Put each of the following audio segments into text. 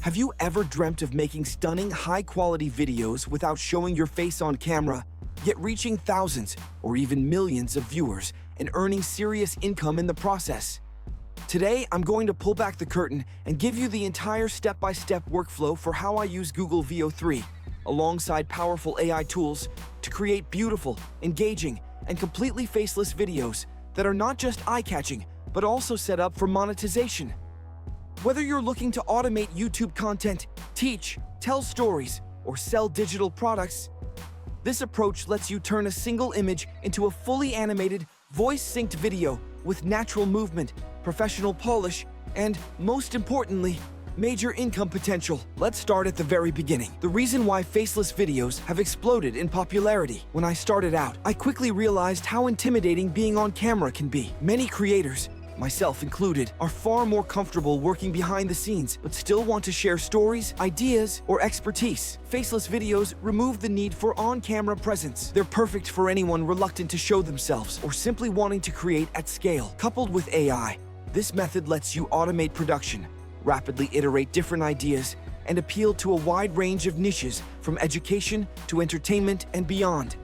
Have you ever dreamt of making stunning, high-quality videos without showing your face on camera, yet reaching thousands or even millions of viewers and earning serious income in the process? Today, I'm going to pull back the curtain and give you the entire step-by-step workflow for how I use Google VEO3, alongside powerful AI tools, to create beautiful, engaging, and completely faceless videos that are not just eye-catching, but also set up for monetization. Whether you're looking to automate YouTube content, teach, tell stories, or sell digital products, this approach lets you turn a single image into a fully animated, voice-synced video with natural movement, professional polish, and, most importantly, major income potential. Let's start at the very beginning. The reason why faceless videos have exploded in popularity. When I started out, I quickly realized how intimidating being on camera can be. Many creators, myself included, are far more comfortable working behind the scenes, but still want to share stories, ideas, or expertise. Faceless videos remove the need for on-camera presence. They're perfect for anyone reluctant to show themselves or simply wanting to create at scale. Coupled with AI, this method lets you automate production, rapidly iterate different ideas, and appeal to a wide range of niches from education to entertainment and beyond.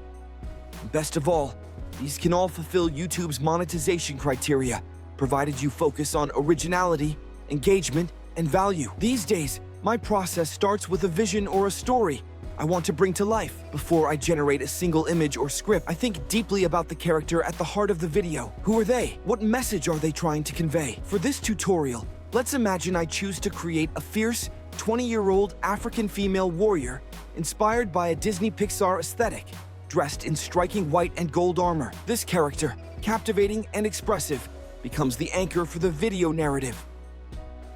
Best of all, these can all fulfill YouTube's monetization criteria, provided you focus on originality, engagement, and value. These days, my process starts with a vision or a story I want to bring to life. Before I generate a single image or script, I think deeply about the character at the heart of the video. Who are they? What message are they trying to convey? For this tutorial, let's imagine I choose to create a fierce, 20-year-old African female warrior inspired by a Disney Pixar aesthetic, dressed in striking white and gold armor. This character, captivating and expressive, becomes the anchor for the video narrative.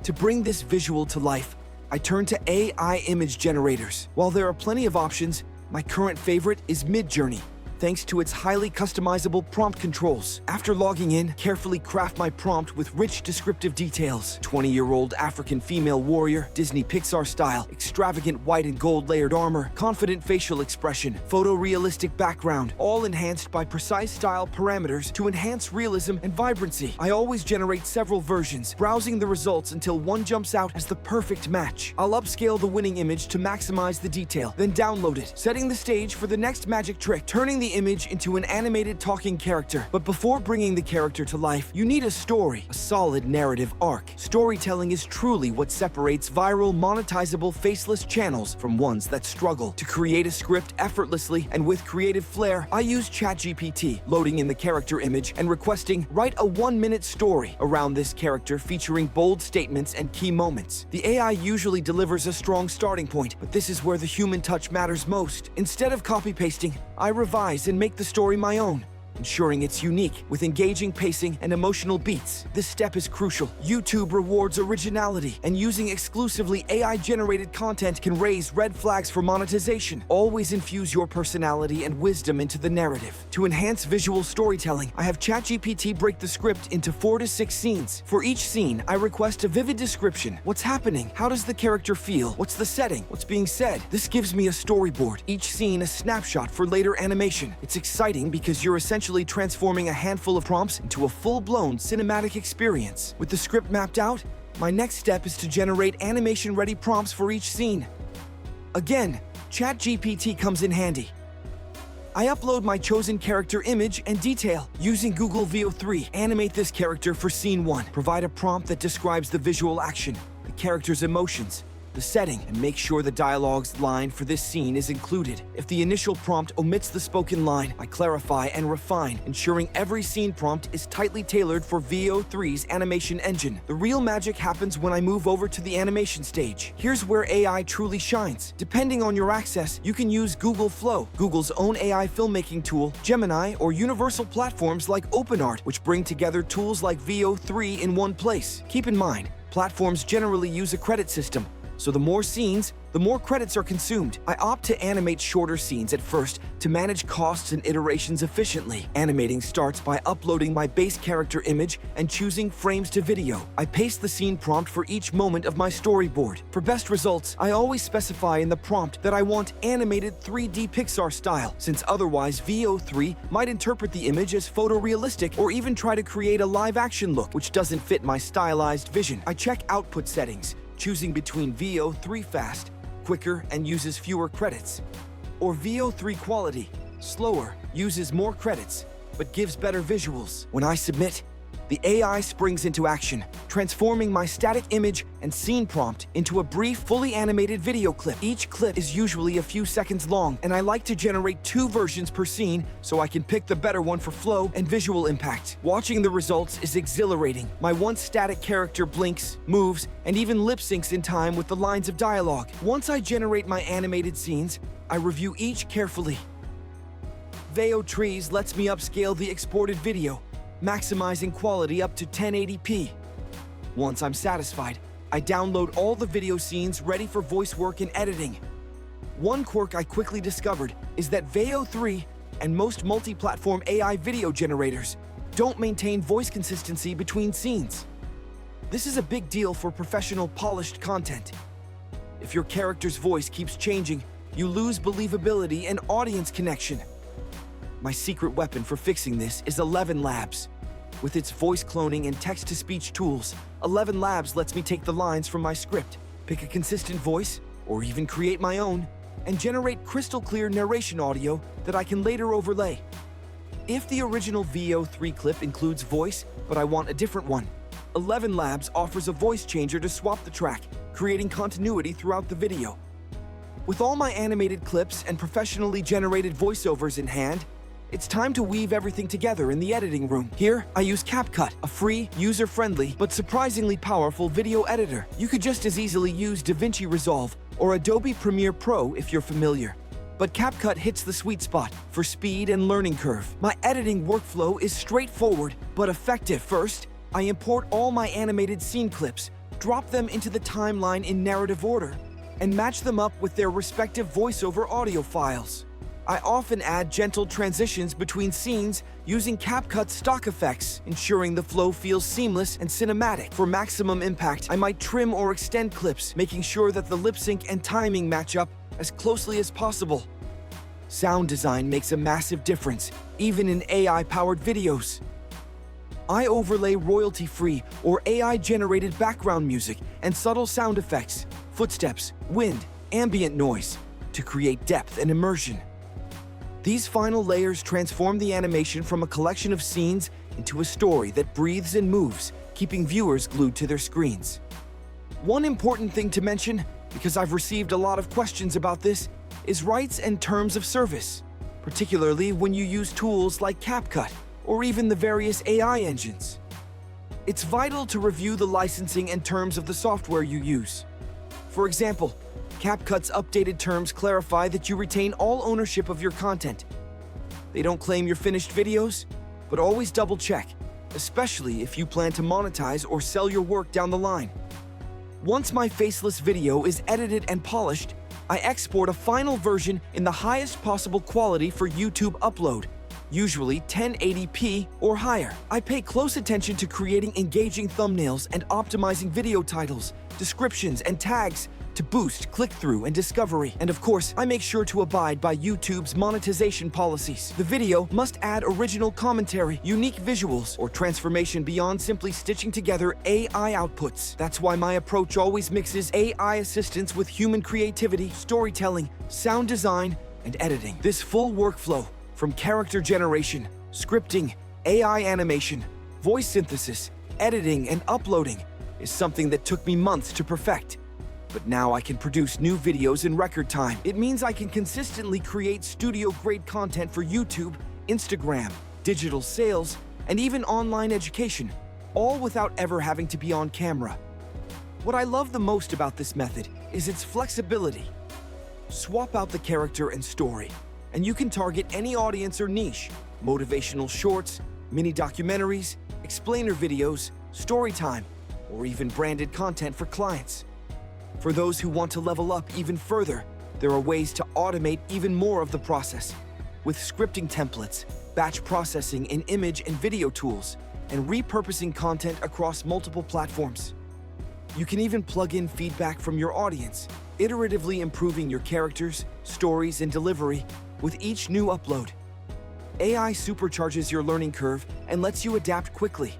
To bring this visual to life, I turn to AI image generators. While there are plenty of options, my current favorite is Midjourney, thanks to its highly customizable prompt controls. After logging in, carefully craft my prompt with rich descriptive details. 20-year-old African female warrior, Disney Pixar style, extravagant white and gold layered armor, confident facial expression, photorealistic background, all enhanced by precise style parameters to enhance realism and vibrancy. I always generate several versions, browsing the results until one jumps out as the perfect match. I'll upscale the winning image to maximize the detail, then download it, setting the stage for the next magic trick, turning the image into an animated talking character. But before bringing the character to life, you need a story, a solid narrative arc. Storytelling is truly what separates viral, monetizable, faceless channels from ones that struggle. To create a script effortlessly and with creative flair, I use ChatGPT, loading in the character image and requesting, write a 1-minute story around this character featuring bold statements and key moments. The AI usually delivers a strong starting point, but this is where the human touch matters most. Instead of copy-pasting, I revise and make the story my own, ensuring it's unique with engaging pacing and emotional beats. This step is crucial. YouTube rewards originality, and using exclusively AI-generated content can raise red flags for monetization. Always infuse your personality and wisdom into the narrative. To enhance visual storytelling, I have ChatGPT break the script into 4 to 6 scenes. For each scene, I request a vivid description. What's happening? How does the character feel? What's the setting? What's being said? This gives me a storyboard, each scene a snapshot for later animation. It's exciting because you're essentially transforming a handful of prompts into a full-blown cinematic experience. With the script mapped out, my next step is to generate animation-ready prompts for each scene. Again, ChatGPT comes in handy. I upload my chosen character image and detail. Using Google VEO3, animate this character for scene 1. Provide a prompt that describes the visual action, the character's emotions, the setting, and make sure the dialogue's line for this scene is included. If the initial prompt omits the spoken line, I clarify and refine, ensuring every scene prompt is tightly tailored for VEO3's animation engine. The real magic happens when I move over to the animation stage. Here's where AI truly shines. Depending on your access, you can use Google Flow, Google's own AI filmmaking tool, Gemini, or universal platforms like OpenArt, which bring together tools like VEO3 in one place. Keep in mind, platforms generally use a credit system, so the more scenes, the more credits are consumed. I opt to animate shorter scenes at first to manage costs and iterations efficiently. Animating starts by uploading my base character image and choosing frames to video. I paste the scene prompt for each moment of my storyboard. For best results, I always specify in the prompt that I want animated 3D Pixar style, since otherwise VEO3 might interpret the image as photorealistic or even try to create a live-action look, which doesn't fit my stylized vision. I check output settings, choosing between VEO 3 Fast, quicker and uses fewer credits, or VEO 3 Quality, slower, uses more credits, but gives better visuals. When I submit, the AI springs into action, transforming my static image and scene prompt into a brief, fully animated video clip. Each clip is usually a few seconds long, and I like to generate 2 versions per scene so I can pick the better one for flow and visual impact. Watching the results is exhilarating. My once static character blinks, moves, and even lip syncs in time with the lines of dialogue. Once I generate my animated scenes, I review each carefully. VEO Trees lets me upscale the exported video, maximizing quality up to 1080p. Once I'm satisfied, I download all the video scenes ready for voice work and editing. One quirk I quickly discovered is that VEO 3 and most multi-platform AI video generators don't maintain voice consistency between scenes. This is a big deal for professional, polished content. If your character's voice keeps changing, you lose believability and audience connection. My secret weapon for fixing this is 11 Labs. With its voice cloning and text-to-speech tools, 11 Labs lets me take the lines from my script, pick a consistent voice, or even create my own, and generate crystal-clear narration audio that I can later overlay. If the original VEO 3 clip includes voice, but I want a different one, 11 Labs offers a voice changer to swap the track, creating continuity throughout the video. With all my animated clips and professionally generated voiceovers in hand, it's time to weave everything together in the editing room. Here, I use CapCut, a free, user-friendly, but surprisingly powerful video editor. You could just as easily use DaVinci Resolve or Adobe Premiere Pro if you're familiar. But CapCut hits the sweet spot for speed and learning curve. My editing workflow is straightforward, but effective. First, I import all my animated scene clips, drop them into the timeline in narrative order, and match them up with their respective voiceover audio files. I often add gentle transitions between scenes using CapCut's stock effects, ensuring the flow feels seamless and cinematic. For maximum impact, I might trim or extend clips, making sure that the lip sync and timing match up as closely as possible. Sound design makes a massive difference, even in AI-powered videos. I overlay royalty-free or AI-generated background music and subtle sound effects, footsteps, wind, ambient noise, to create depth and immersion. These final layers transform the animation from a collection of scenes into a story that breathes and moves, keeping viewers glued to their screens. One important thing to mention, because I've received a lot of questions about this, is rights and terms of service, particularly when you use tools like CapCut or even the various AI engines. It's vital to review the licensing and terms of the software you use. For example, CapCut's updated terms clarify that you retain all ownership of your content. They don't claim your finished videos, but always double-check, especially if you plan to monetize or sell your work down the line. Once my faceless video is edited and polished, I export a final version in the highest possible quality for YouTube upload, usually 1080p or higher. I pay close attention to creating engaging thumbnails and optimizing video titles, descriptions, and tags to boost click-through and discovery. And of course, I make sure to abide by YouTube's monetization policies. The video must add original commentary, unique visuals, or transformation beyond simply stitching together AI outputs. That's why my approach always mixes AI assistance with human creativity, storytelling, sound design, and editing. This full workflow, from character generation, scripting, AI animation, voice synthesis, editing, and uploading, is something that took me months to perfect. But now I can produce new videos in record time. It means I can consistently create studio-grade content for YouTube, Instagram, digital sales, and even online education, all without ever having to be on camera. What I love the most about this method is its flexibility. Swap out the character and story, and you can target any audience or niche: motivational shorts, mini documentaries, explainer videos, story time, or even branded content for clients. For those who want to level up even further, there are ways to automate even more of the process, with scripting templates, batch processing in image and video tools, and repurposing content across multiple platforms. You can even plug in feedback from your audience, iteratively improving your characters, stories, and delivery with each new upload. AI supercharges your learning curve and lets you adapt quickly.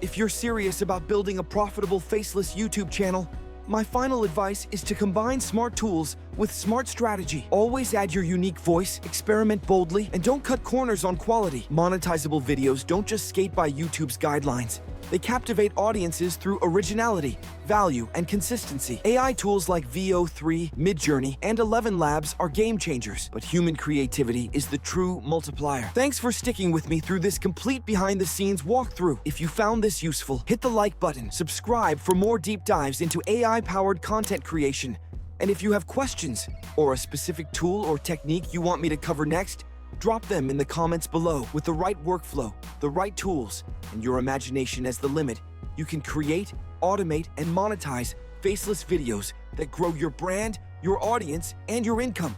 If you're serious about building a profitable faceless YouTube channel, My final advice is to combine smart tools with smart strategy. Always add your unique voice, experiment boldly, and don't cut corners on quality. Monetizable videos don't just skate by YouTube's guidelines. They captivate audiences through originality, value, and consistency. AI tools like VEO 3, Midjourney, and 11 Labs are game changers, but human creativity is the true multiplier. Thanks for sticking with me through this complete behind-the-scenes walkthrough. If you found this useful, hit the like button, subscribe for more deep dives into AI-powered content creation. And if you have questions or a specific tool or technique you want me to cover next, drop them in the comments below. With the right workflow, the right tools, and your imagination as the limit, you can create, automate, and monetize faceless videos that grow your brand, your audience, and your income.